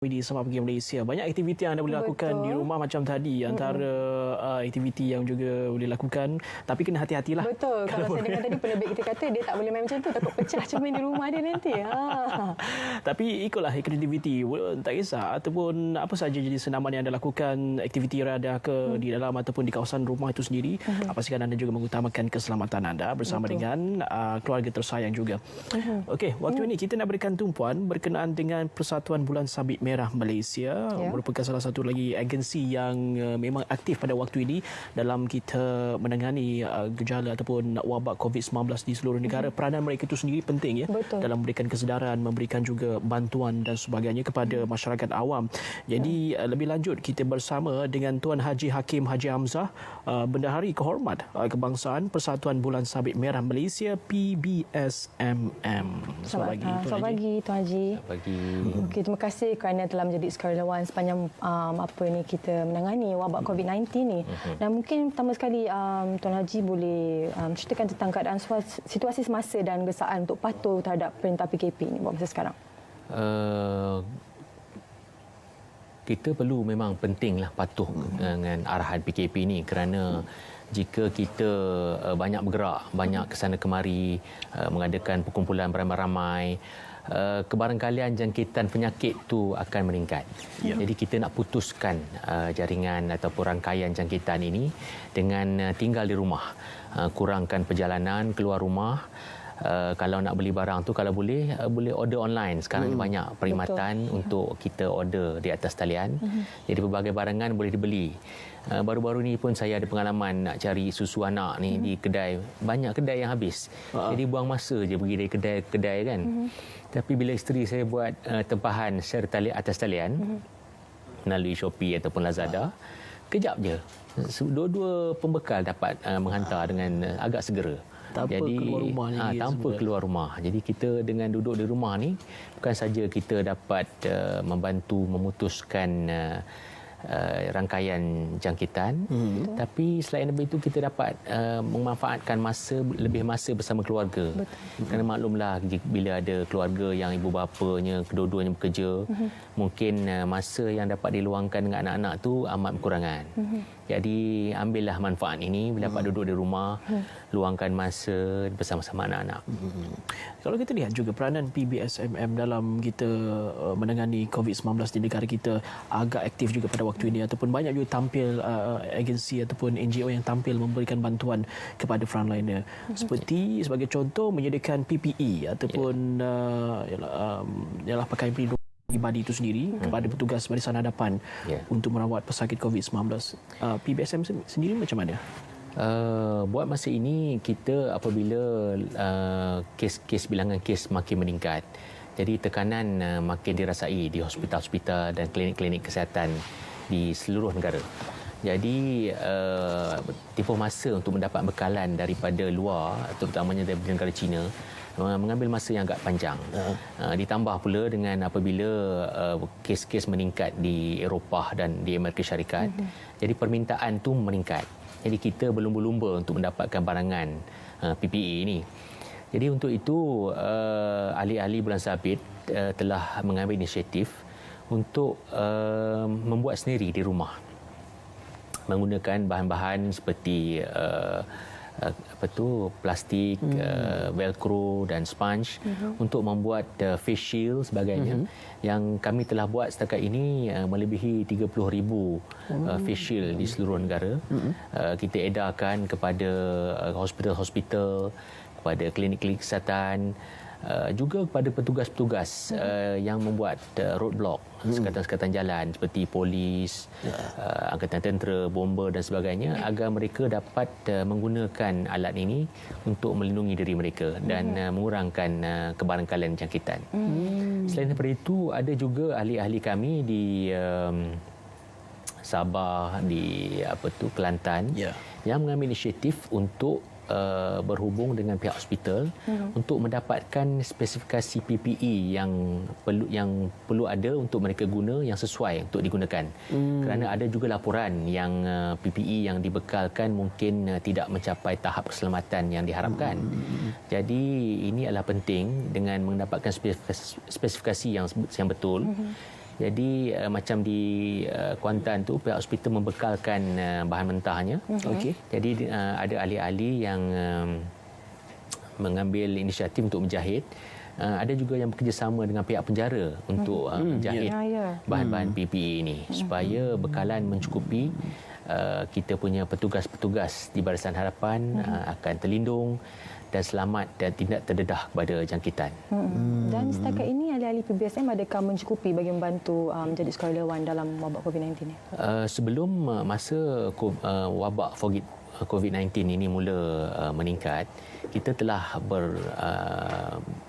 Di Selamat Pagi Malaysia. Banyak aktiviti yang anda boleh lakukan di rumah macam tadi. Antara aktiviti yang juga boleh lakukan. Tapi kena hati-hatilah. Betul. Kalau saya dengar tadi penerbit kita kata dia tak boleh main macam tu. Takut pecah cermin di rumah dia nanti. Tapi ikutlah aktiviti. Tak kisah. Ataupun apa sahaja jenis senaman yang anda lakukan. Aktiviti radah ke di dalam ataupun di kawasan rumah itu sendiri. Pastikan anda juga mengutamakan keselamatan anda bersama dengan keluarga tersayang juga. Okey, waktu ini kita nak berikan tumpuan berkenaan dengan Persatuan Bulan Sabit Merah Malaysia, merupakan salah satu lagi agensi yang memang aktif pada waktu ini dalam kita menangani gejala ataupun wabak COVID-19 di seluruh negara. Peranan mereka itu sendiri penting dalam memberikan kesedaran, memberikan juga bantuan dan sebagainya kepada masyarakat awam. Jadi lebih lanjut kita bersama dengan Tuan Haji Hakim Haji Hamzah, Bendahari Kehormat Kebangsaan Persatuan Bulan Sabit Merah Malaysia PBSMM. Selamat pagi Tuan Haji. Selamat pagi. Okay, terima kasih kerana telah menjadi sukarelawan sepanjang kita menangani wabak COVID-19 ni. Dan mungkin pertama sekali Tuan Haji boleh ceritakan tentang keadaan situasi semasa dan gesaan untuk patuh terhadap perintah PKP ni buat masa sekarang. Kita perlu memang pentinglah patuh dengan arahan PKP ni kerana jika kita banyak bergerak, banyak kesana kemari, mengadakan perkumpulan beramai-ramai, kebarangkalian jangkitan penyakit tu akan meningkat. Jadi kita nak putuskan jaringan ataupun rangkaian jangkitan ini dengan tinggal di rumah, kurangkan perjalanan keluar rumah. Kalau nak beli barang tu kalau boleh order online. Sekarang ni banyak perkhidmatan untuk kita order di atas talian. Jadi pelbagai barangan boleh dibeli. Baru-baru ni pun saya ada pengalaman nak cari susu anak ni di kedai. Banyak kedai yang habis. Jadi buang masa je pergi dari kedai ke kedai kan. Tapi bila isteri saya buat tempahan secara atas talian melalui Shopee ataupun Lazada, kejap je dua-dua pembekal dapat menghantar dengan agak segera. Tanpa keluar rumah tanpa keluar rumah. Jadi kita dengan duduk di rumah ni bukan saja kita dapat membantu memutuskan rangkaian jangkitan, tapi selain daripada itu kita dapat memanfaatkan lebih masa bersama keluarga. Kerana maklumlah bila ada keluarga yang ibu bapanya kedua-duanya bekerja, mungkin masa yang dapat diluangkan dengan anak-anak tu amat berkurangan. Jadi ambillah manfaat ini bila dapat duduk di rumah, luangkan masa bersama-sama anak-anak. Kalau kita lihat juga peranan PBSMM dalam kita menangani COVID-19 di negara kita agak aktif juga pada waktu ini, ataupun banyak juga tampil agensi ataupun NGO yang tampil memberikan bantuan kepada frontliner. Seperti sebagai contoh menyediakan PPE ataupun ialah pakaian pelindung pribadi itu sendiri kepada petugas barisan hadapan untuk merawat pesakit COVID-19. PBSM sendiri macam mana? Buat masa ini kita apabila bilangan kes makin meningkat, jadi tekanan makin dirasai di hospital-hospital dan klinik-klinik kesihatan di seluruh negara. Jadi tempoh masa untuk mendapat bekalan daripada luar, terutamanya dari negara China, mengambil masa yang agak panjang. Ditambah pula dengan apabila kes-kes meningkat di Eropah dan di Amerika Syarikat, jadi permintaan tu meningkat. Jadi kita berlumba-lumba untuk mendapatkan barangan PPE ini. Jadi untuk itu ahli-ahli Bulan Sabit telah mengambil inisiatif untuk membuat sendiri di rumah, menggunakan bahan-bahan seperti plastik, velcro dan sponge untuk membuat face shield sebagainya. Yang kami telah buat setakat ini melebihi 30,000 face shield di seluruh negara. Kita edarkan kepada hospital-hospital, kepada klinik-klinik kesihatan, juga kepada petugas-petugas yang membuat roadblock, sekatan-sekatan jalan seperti polis, angkatan tentera, bomber dan sebagainya, agar mereka dapat menggunakan alat ini untuk melindungi diri mereka dan mengurangkan kebarangkalian jangkitan. Selain daripada itu, ada juga ahli-ahli kami di Sabah, di Kelantan yang mengambil inisiatif untuk berhubung dengan pihak hospital untuk mendapatkan spesifikasi PPE yang perlu ada untuk mereka guna, yang sesuai untuk digunakan. Kerana ada juga laporan yang PPE yang dibekalkan mungkin tidak mencapai tahap keselamatan yang diharapkan. Jadi ini adalah penting dengan mendapatkan spesifikasi yang betul. Jadi macam di Kuantan tu pihak hospital membekalkan bahan mentahnya. Okey. Jadi ada ahli-ahli yang mengambil inisiatif untuk menjahit. Ada juga yang bekerjasama dengan pihak penjara untuk menjahit bahan-bahan PPE ini supaya bekalan mencukupi. Kita punya petugas-petugas di Barisan Harapan akan terlindung dan selamat dan tidak terdedah kepada jangkitan. Dan setakat ini ahli-ahli PBSM adakah mencukupi bagi membantu menjadi sukarelawan dalam wabak COVID-19 ini? Sebelum masa wabak COVID-19 ini mula meningkat, kita telah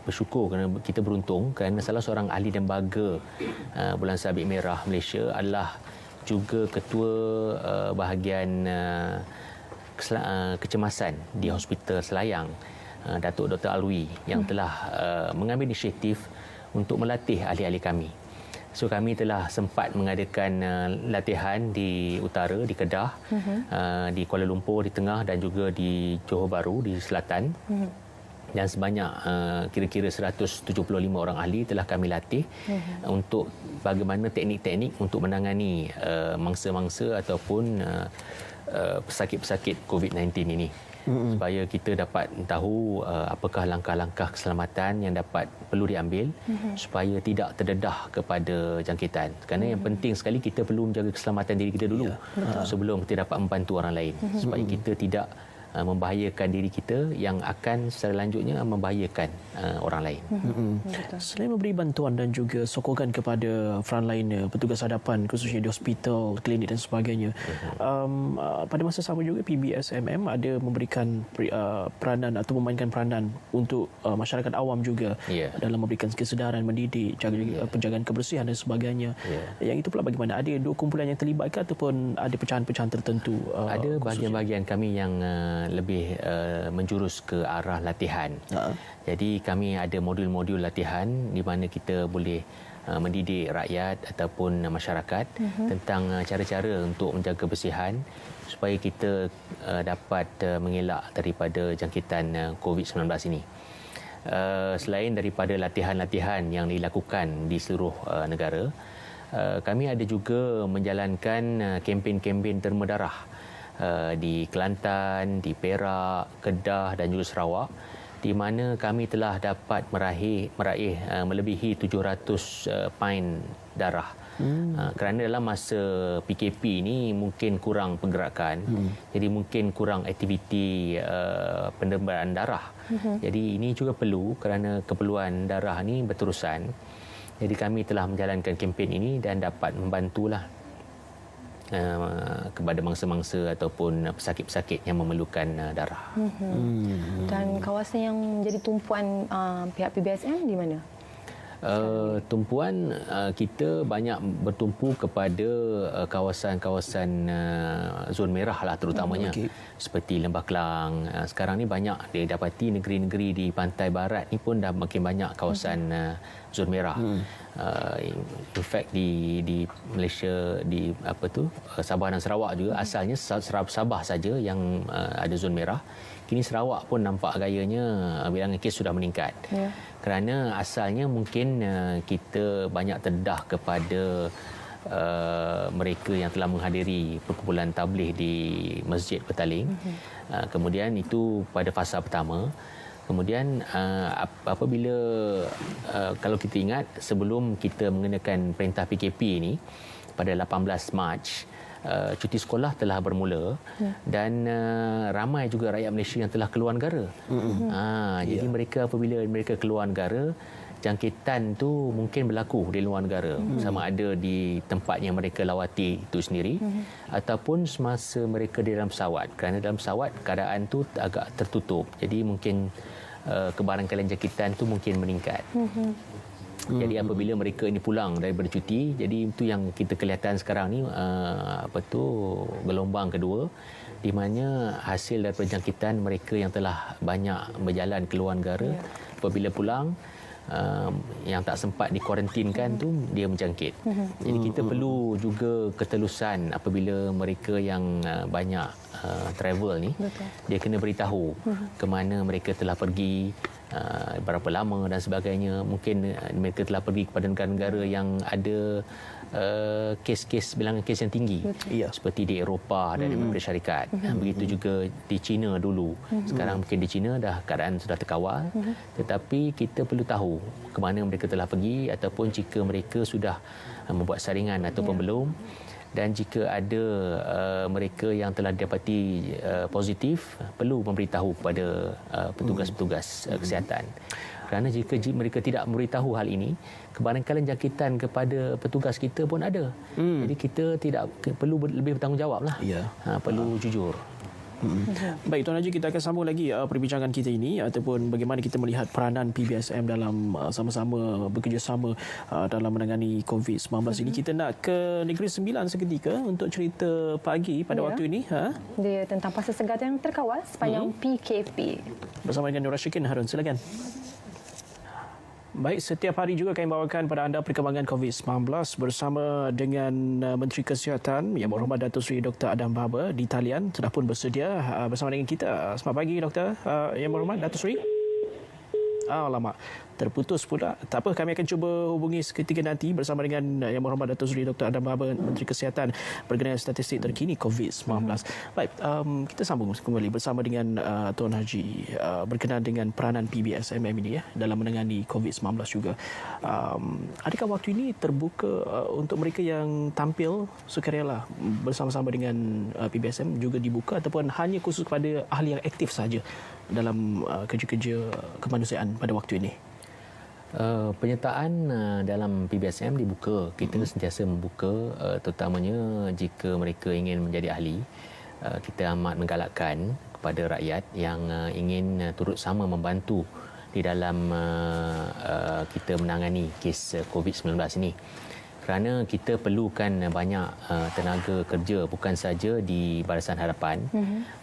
bersyukur kerana kita beruntung kerana salah seorang ahli lembaga Bulan Sabit Merah Malaysia adalah juga ketua bahagian kecemasan di Hospital Selayang, Datuk Dr. Alwi, yang telah mengambil inisiatif untuk melatih ahli-ahli kami. So kami telah sempat mengadakan latihan di utara, di Kedah, di Kuala Lumpur, di tengah dan juga di Johor Bahru, di selatan. Dan sebanyak kira-kira 175 orang ahli telah kami latih untuk bagaimana teknik-teknik untuk menangani mangsa-mangsa ataupun pesakit-pesakit COVID-19 ini. Supaya kita dapat tahu apakah langkah-langkah keselamatan yang dapat perlu diambil supaya tidak terdedah kepada jangkitan. Kerana yang penting sekali kita perlu menjaga keselamatan diri kita dulu sebelum kita dapat membantu orang lain supaya kita tidak membahayakan diri kita yang akan secara lanjutnya membahayakan orang lain. Selain memberi bantuan dan juga sokongan kepada frontliner, petugas hadapan khususnya di hospital, klinik dan sebagainya, pada masa sama juga PBSMM ada memberikan peranan atau memainkan peranan untuk masyarakat awam juga dalam memberikan kesedaran, mendidik, penjagaan kebersihan dan sebagainya. Yang itu pula bagaimana? Ada dua kumpulan yang terlibat ke ataupun ada pecahan-pecahan tertentu? Ada bahagian-bahagian kami yang lebih menjurus ke arah latihan. Jadi kami ada modul-modul latihan di mana kita boleh mendidik rakyat ataupun masyarakat tentang cara-cara untuk menjaga kebersihan supaya kita dapat mengelak daripada jangkitan COVID-19 ini. Selain daripada latihan-latihan yang dilakukan di seluruh negara, kami ada juga menjalankan kempen-kempen derma darah di Kelantan, di Perak, Kedah dan juga Sarawak, di mana kami telah dapat meraih melebihi 700 pain darah. Kerana dalam masa PKP ini mungkin kurang pergerakan, jadi mungkin kurang aktiviti pendermaan darah. Jadi ini juga perlu kerana keperluan darah ini berterusan. Jadi kami telah menjalankan kempen ini dan dapat membantulah kepada mangsa-mangsa ataupun pesakit-pesakit yang memerlukan darah. Dan kawasan yang menjadi tumpuan pihak PBSM di mana? Tumpuan kita banyak bertumpu kepada kawasan-kawasan zon merah lah terutamanya, seperti Lembah Kelang. Sekarang ni banyak didapati negeri-negeri di pantai barat ni pun dah makin banyak kawasan zon merah. In fact di Malaysia, di Sabah dan Sarawak juga asalnya Sabah saja yang ada zon merah. Kini Sarawak pun nampak gayanya bilangan kes sudah meningkat. Kerana asalnya mungkin kita banyak terdedah kepada mereka yang telah menghadiri perkumpulan tabligh di Masjid Petaling. Kemudian itu pada fasa pertama. Kemudian apabila kalau kita ingat sebelum kita mengenakan perintah PKP ini pada 18 Mac, cuti sekolah telah bermula dan ramai juga rakyat Malaysia yang telah keluar negara. Jadi mereka apabila mereka keluar negara, jangkitan tu mungkin berlaku di luar negara, sama ada di tempat yang mereka lawati itu sendiri ataupun semasa mereka di dalam pesawat. Kerana dalam pesawat keadaan tu agak tertutup. Jadi mungkin kebarangkalian jangkitan tu mungkin meningkat. Jadi apabila mereka ini pulang daripada cuti, jadi itu yang kita kelihatan sekarang ni gelombang kedua, di mana hasil daripada jangkitan mereka yang telah banyak berjalan ke luar negara, apabila pulang yang tak sempat dikuarantinkan tu dia menjangkit. Jadi kita perlu juga ketelusan apabila mereka yang banyak travel ni, dia kena beritahu ke mana mereka telah pergi berapa lama dan sebagainya. Mungkin mereka telah pergi kepada negara-negara yang ada kes-kes, bilangan kes yang tinggi. Seperti di Eropah dan Amerika Syarikat. Begitu juga di China dulu. Sekarang mungkin di China dah keadaan sudah terkawal. Tetapi kita perlu tahu ke mana mereka telah pergi ataupun jika mereka sudah membuat saringan ataupun belum. Dan jika ada mereka yang telah didapati positif, perlu memberitahu kepada petugas-petugas kesihatan. Kerana jika mereka tidak memberitahu hal ini, kebarangkalian jangkitan kepada petugas kita pun ada. Jadi kita tidak perlu lebih bertanggungjawab lah. Perlu jujur. Baik, Tuan Haji, kita akan sambung lagi perbincangan kita ini ataupun bagaimana kita melihat peranan PBSM dalam sama-sama bekerjasama dalam menangani COVID-19 ini. Kita nak ke Negeri Sembilan seketika untuk cerita pagi pada waktu ini. Dia tentang pasar segar yang terkawal sepanjang PKP. Bersama dengan Nur Rashikin Harun, silakan. Baik, setiap hari juga kami bawakan pada anda perkembangan COVID-19 bersama dengan Menteri Kesihatan Yang Berhormat Datuk Seri Dr. Adam Baber di talian sudah pun bersedia bersama dengan kita. Selamat pagi, Dr. Yang Berhormat Datuk Seri. Lama terputus pula. Tak apa, kami akan cuba hubungi seketika nanti bersama dengan Yang Berhormat Datuk Seri Dr. Adam Baber, Menteri Kesihatan, berkenaan statistik terkini COVID-19. Baik, kita sambung kembali bersama dengan Tuan Haji berkenaan dengan peranan PBSMM ini dalam menangani COVID-19 juga. Adakah waktu ini terbuka untuk mereka yang tampil sukarela bersama-sama dengan PBSM juga dibuka ataupun hanya khusus kepada ahli yang aktif saja dalam kerja-kerja kemanusiaan pada waktu ini? Penyertaan dalam PBSM dibuka. Kita sentiasa membuka, terutamanya jika mereka ingin menjadi ahli. Kita amat menggalakkan kepada rakyat yang ingin turut sama membantu di dalam kita menangani kes COVID-19 ini. Kerana kita perlukan banyak tenaga kerja, bukan saja di Barisan Hadapan.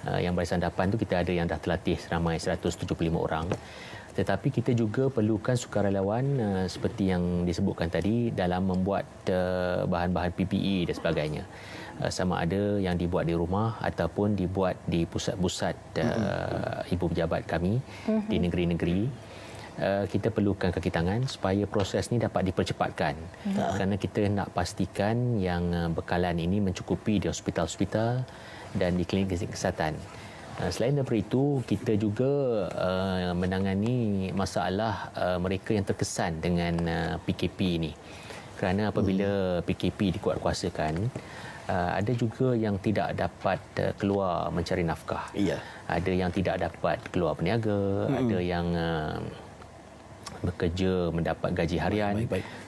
Yang Barisan Hadapan tu kita ada yang dah terlatih seramai 175 orang. Tetapi kita juga perlukan sukarelawan seperti yang disebutkan tadi dalam membuat bahan-bahan PPE dan sebagainya. Sama ada yang dibuat di rumah ataupun dibuat di pusat-pusat ibu pejabat kami di negeri-negeri. Kita perlukan kaki tangan supaya proses ini dapat dipercepatkan. Kerana kita nak pastikan yang bekalan ini mencukupi di hospital-hospital dan di klinik kesihatan. Selain daripada itu, kita juga menangani masalah mereka yang terkesan dengan PKP ini. Kerana apabila PKP dikuatkuasakan, ada juga yang tidak dapat keluar mencari nafkah. Ada yang tidak dapat keluar berniaga, ada yang bekerja mendapat gaji harian.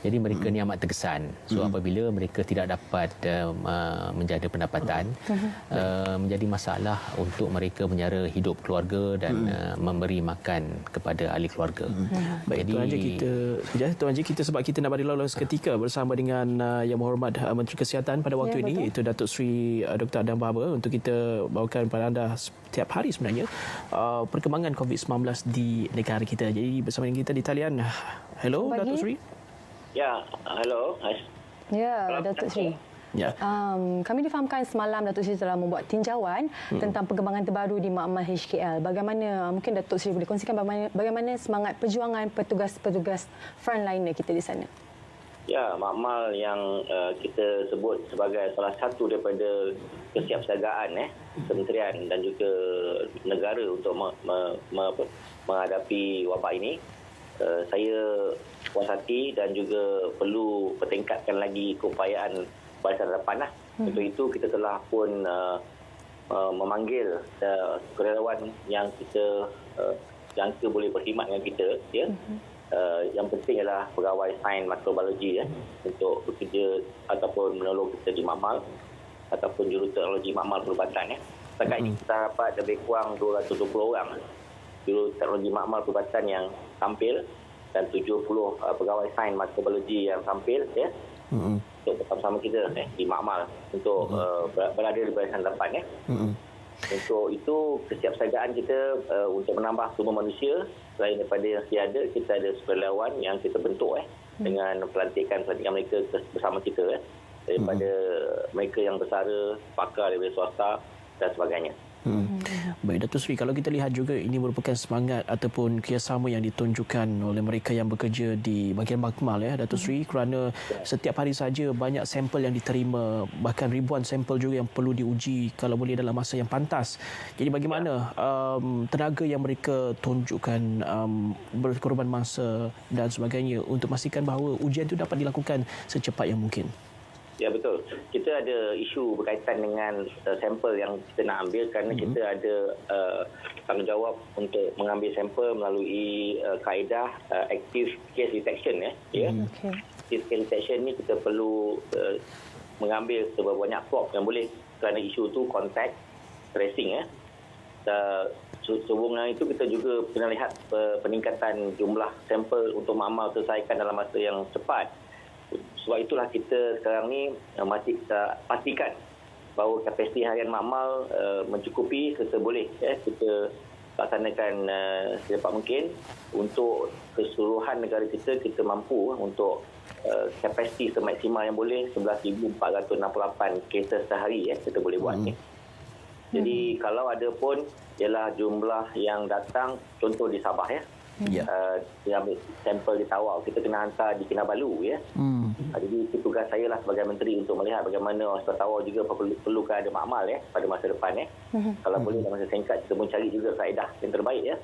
Jadi mereka ni amat terkesan. So apabila mereka tidak dapat menjaga pendapatan, menjadi masalah untuk mereka menyara hidup keluarga dan memberi makan kepada ahli keluarga. Baik, jadi Tuan Haji, kita sebab kita nak bagi lalu seketika bersama dengan Yang Berhormat Menteri Kesihatan pada waktu ini, itu Datuk Seri Dr. Adam Baber, untuk kita bawakan kepada anda setiap hari sebenarnya perkembangan COVID-19 di negara kita. Jadi bersama dengan kita di talian. Hello, Datuk Seri. Ya, hello. Ya, Datuk Seri. Kami difahamkan semalam Datuk Seri telah membuat tinjauan tentang perkembangan terbaru di Makmal HKL. Bagaimana, mungkin Datuk Seri boleh kongsikan bagaimana semangat perjuangan petugas-petugas frontliner kita di sana? Ya, Makmal yang kita sebut sebagai salah satu daripada kesiapsiagaan kementerian dan juga negara untuk menghadapi wabak ini. Saya puas hati dan juga perlu pertingkatkan lagi keupayaan Barisan Hadapan. Untuk itu kita telah pun memanggil sukarelawan yang kita jangka boleh berkhidmat dengan kita. Yang penting adalah pegawai sains mikrobiologi untuk bekerja ataupun menolong kita di Makmal ataupun juruteknologi Makmal Perubatan. Setakat ini kita dapat lebih kurang 220 orang juruteknologi Makmal Perubatan yang tampil dan 70 pegawai sains mikrobiologi yang tampil untuk bersama-sama kita di Makmal untuk berada di barisan depan. Untuk itu kesiapsiagaan kita untuk menambah sumber manusia. Selain daripada yang sedia, kita ada sukarelawan yang kita bentuk dengan pelantikan mereka bersama kita daripada mereka yang bersara, pakar daripada swasta dan sebagainya. Baik, Datuk Seri, kalau kita lihat juga ini merupakan semangat ataupun kerjasama yang ditunjukkan oleh mereka yang bekerja di bahagian makmal ya, Datuk Seri, kerana setiap hari saja banyak sampel yang diterima, bahkan ribuan sampel juga yang perlu diuji kalau boleh dalam masa yang pantas. Jadi bagaimana tenaga yang mereka tunjukkan, berkorban masa dan sebagainya untuk memastikan bahawa ujian itu dapat dilakukan secepat yang mungkin? Ya, betul. Kita ada isu berkaitan dengan sampel yang kita nak ambil kerana kita ada tanggungjawab untuk mengambil sampel melalui kaedah active case detection ya. Okay. Active case detection ni kita perlu mengambil seberapa banyak swab yang boleh kerana isu tu contact tracing ya. Sehubungan itu kita juga pernah lihat peningkatan jumlah sampel untuk makmal selesaikan dalam masa yang cepat. Sebab itulah kita sekarang ni masih pastikan bahawa kapasiti harian makmal mencukupi seboleh kita laksanakan secepat mungkin. Untuk keseluruhan negara kita mampu untuk kapasiti semaksimal yang boleh 11,468 kes sehari kita boleh buat ni. Jadi kalau ada pun ialah jumlah yang datang, contoh di Sabah ya. Dia ambil sampel di Tawau, kita kena hantar di Kinabalu ya. Jadi itu tugas saya lah sebagai menteri untuk melihat bagaimana Hospital Tawau juga perlukan ada makmal ya pada masa depan ya. Kalau boleh dalam masa singkat kita pun cari juga kaedah yang terbaik ya.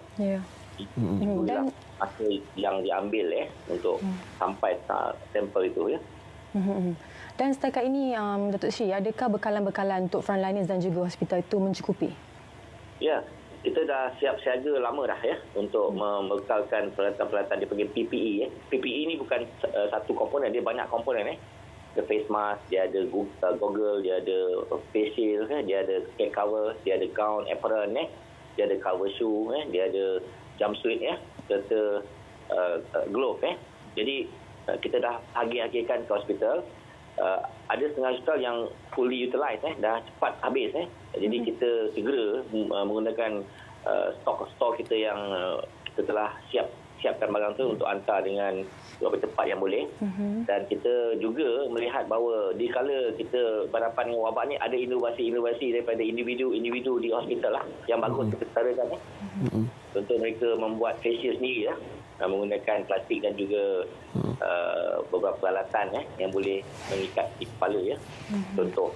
Dan masa yang diambil untuk sampai sampel itu ya. Dan setakat ini Datuk Sri, adakah bekalan-bekalan untuk frontliners dan juga hospital itu mencukupi? Ya, kita dah siap siaga lama dah ya untuk membekalkan peralatan-peralatan dipanggil PPE ya. PPE ni bukan satu komponen, dia banyak komponen Ada face mask, dia ada goggle, dia ada face shield, dia ada head cover, dia ada gown, apron dia ada cover shoe, dia ada jumpsuit serta glove Jadi kita dah agih-agihkan ke hospital. Ada setengah hospital yang fully utilized dah cepat habis Jadi kita segera menggunakan stok kita yang kita telah siapkan barang tu untuk hantar dengan lebih cepat yang boleh. Dan kita juga melihat bahawa di kala kita berhadapan dengan wabak ni ada inovasi-inovasi daripada individu di hospital yang bagus kita setarakan Contoh mereka membuat face shield sendiri menggunakan plastik dan juga beberapa peralatan yang boleh mengikat di kepala contoh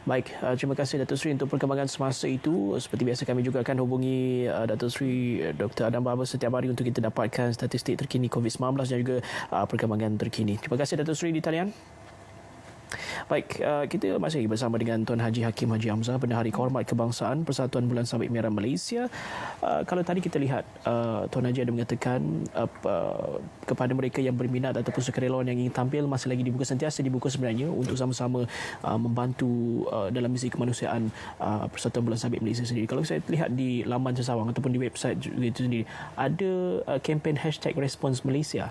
Baik, terima kasih Datuk Seri untuk perkembangan semasa itu. Seperti biasa kami juga akan hubungi Datuk Seri Dr. Adam Babar setiap hari untuk kita dapatkan statistik terkini COVID-19 dan juga perkembangan terkini. Terima kasih Datuk Seri di talian. Baik, kita masih bersama dengan Tuan Haji Hakim Haji Hamzah, Bendahari Kehormat Kebangsaan Persatuan Bulan Sabit Merah Malaysia. Kalau tadi kita lihat Tuan Haji ada mengatakan kepada mereka yang berminat ataupun sukarelawan yang ingin tampil masih lagi sentiasa dibuka sebenarnya untuk sama-sama membantu dalam misi kemanusiaan Persatuan Bulan Sabit Malaysia sendiri. Kalau saya lihat di laman Sesawang ataupun di website itu sendiri ada kempen #Response Malaysia.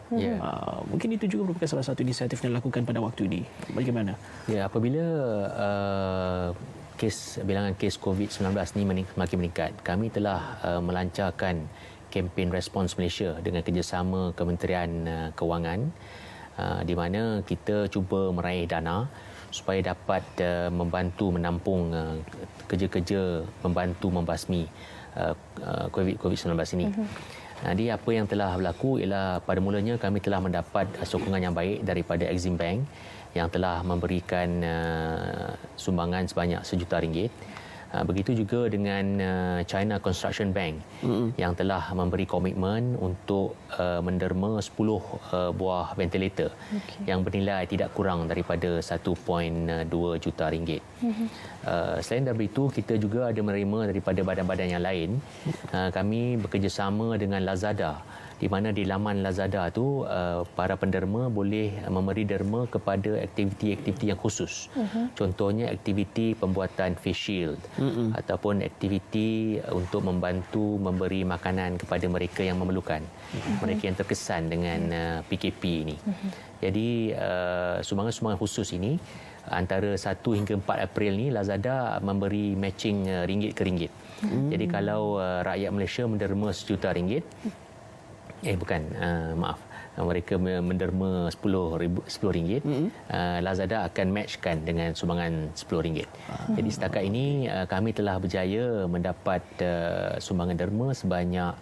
Mungkin itu juga merupakan salah satu inisiatif yang dilakukan pada waktu ini. Bagaimana? Ya, apabila bilangan kes COVID-19 ini semakin meningkat, kami telah melancarkan kempen Response Malaysia dengan kerjasama Kementerian Kewangan, di mana kita cuba meraih dana supaya dapat membantu menampung kerja-kerja membantu membasmi COVID-19 ini. Jadi apa yang telah berlaku ialah pada mulanya kami telah mendapat sokongan yang baik daripada Exim Bank yang telah memberikan sumbangan sebanyak RM1 juta. Begitu juga dengan China Construction Bank yang telah memberi komitmen untuk menderma 10 buah ventilator yang bernilai tidak kurang daripada RM1.2 juta. Selain daripada itu, kita juga ada menerima daripada badan-badan yang lain. Kami bekerjasama dengan Lazada, di mana di laman Lazada tu para penderma boleh memberi derma kepada aktiviti-aktiviti yang khusus. Contohnya aktiviti pembuatan face shield ataupun aktiviti untuk membantu memberi makanan kepada mereka yang memerlukan, mereka yang terkesan dengan PKP ini. Jadi sumbangan-sumbangan khusus ini antara 1 hingga 4 April ni Lazada memberi matching ringgit ke ringgit. Jadi kalau rakyat Malaysia menderma RM1 juta, mereka menderma RM10, Lazada akan matchkan dengan sumbangan RM10. Jadi setakat ini kami telah berjaya mendapat sumbangan derma sebanyak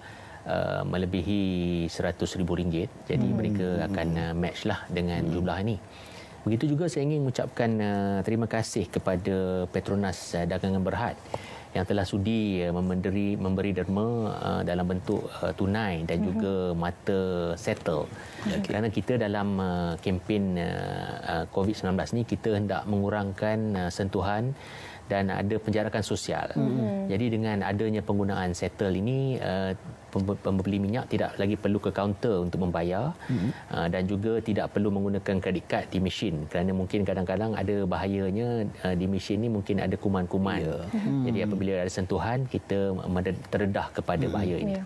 melebihi RM100,000. Jadi mereka akan match lah dengan jumlah ini. Begitu juga saya ingin mengucapkan terima kasih kepada Petronas Dagangan Berhad yang telah sudi memberi derma dalam bentuk tunai dan juga mata settle. Kerana kita dalam kempen COVID-19 ni kita hendak mengurangkan sentuhan dan ada penjarakan sosial. Jadi dengan adanya penggunaan settle ini, pembeli minyak tidak lagi perlu ke kaunter untuk membayar dan juga tidak perlu menggunakan kredit kad di mesin kerana mungkin kadang-kadang ada bahayanya di mesin ni mungkin ada kuman-kuman. Jadi apabila ada sentuhan kita terdedah kepada bahaya ini.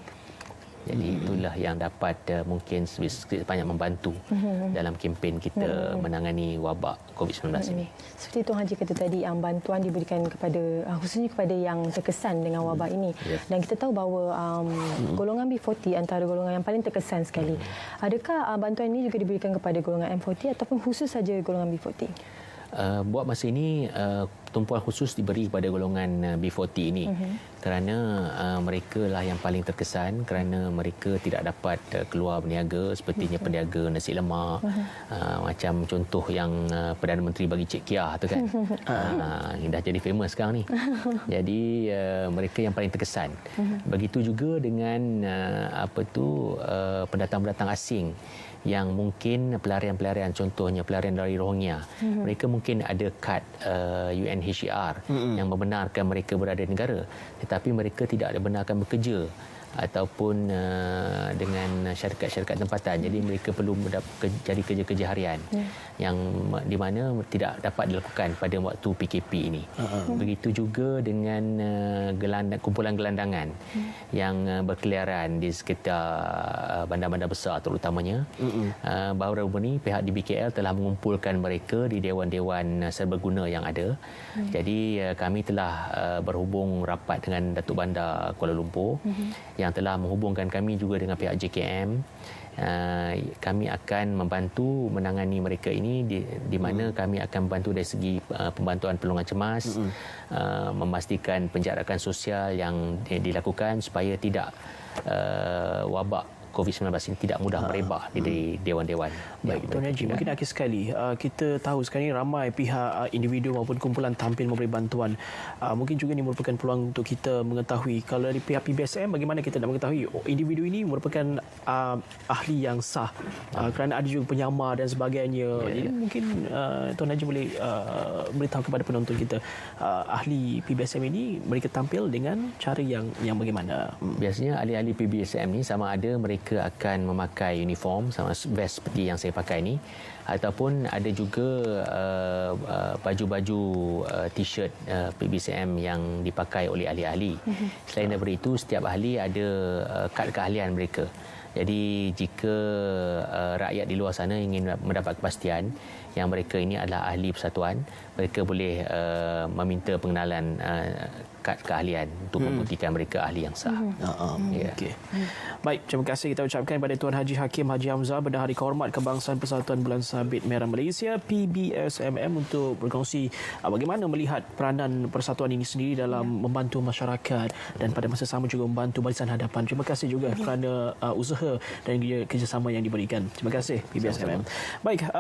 Jadi itulah yang dapat mungkin sedikit banyak membantu dalam kempen kita menangani wabak COVID-19 ini. Seperti Tuan Haji kata tadi, bantuan diberikan kepada khususnya kepada yang terkesan dengan wabak ini. Dan kita tahu bahawa golongan B40 antara golongan yang paling terkesan sekali. Adakah bantuan ini juga diberikan kepada golongan M40 ataupun khusus saja golongan B40? Buat masa ini tumpuan khusus diberi kepada golongan B40 ini kerana mereka lah yang paling terkesan kerana mereka tidak dapat keluar berniaga sepertinya peniaga nasi lemak, macam contoh yang Perdana Menteri bagi Cik Kia tu kan. Dah jadi famous sekarang ni. Jadi mereka yang paling terkesan. Begitu juga dengan pendatang-pendatang asing yang mungkin pelarian-pelarian, contohnya pelarian dari Rohingya. Mereka mungkin ada kad UNHCR yang membenarkan mereka berada di negara, tetapi mereka tidak dibenarkan bekerja ataupun dengan syarikat-syarikat tempatan. Jadi mereka perlu jadi kerja-kerja harian yang di mana tidak dapat dilakukan pada waktu PKP ini. Begitu juga dengan kumpulan gelandangan yang berkeliaran di sekitar bandar-bandar besar terutamanya. Baru-baru ini pihak DBKL telah mengumpulkan mereka di dewan-dewan serbaguna yang ada. Jadi kami telah berhubung rapat dengan Datuk Bandar Kuala Lumpur yang telah menghubungkan kami juga dengan pihak JKM. Kami akan membantu menangani mereka ini di mana kami akan membantu dari segi pembantuan perlindungan cemas, memastikan penjarakan sosial yang dilakukan supaya tidak wabak COVID-19 ini tidak mudah merebak di dewan-dewan. Baik, Tuan Haji, mungkin akhir sekali, kita tahu sekarang ini ramai pihak individu maupun kumpulan tampil memberi bantuan. Mungkin juga ini merupakan peluang untuk kita mengetahui, kalau dari pihak PBSM, bagaimana kita nak mengetahui individu ini merupakan ahli yang sah, kerana ada juga penyamar dan sebagainya. Jadi mungkin Tuan Haji boleh beritahu kepada penonton kita, ahli PBSM ini mereka tampil dengan cara yang bagaimana? Biasanya ahli-ahli PBSM ni sama ada mereka akan memakai uniform sama vest seperti yang saya pakai ni, ataupun ada juga baju-baju t-shirt PBSM yang dipakai oleh ahli-ahli. Selain daripada itu, setiap ahli ada kad keahlian mereka. Jadi jika rakyat di luar sana ingin mendapat kepastian yang mereka ini adalah ahli persatuan, mereka boleh meminta pengenalan kad keahlian untuk membuktikan mereka ahli yang sah. Okay. Baik, terima kasih kita ucapkan kepada Tuan Haji Hakim Haji Hamzah, Bendahari Kehormat Kebangsaan Persatuan Bulan Sabit Merah Malaysia PBSMM, untuk berkongsi bagaimana melihat peranan persatuan ini sendiri dalam membantu masyarakat dan pada masa sama juga membantu Barisan Hadapan. Terima kasih juga kerana usaha dan kerjasama yang diberikan. Terima kasih PBSMM. Baik,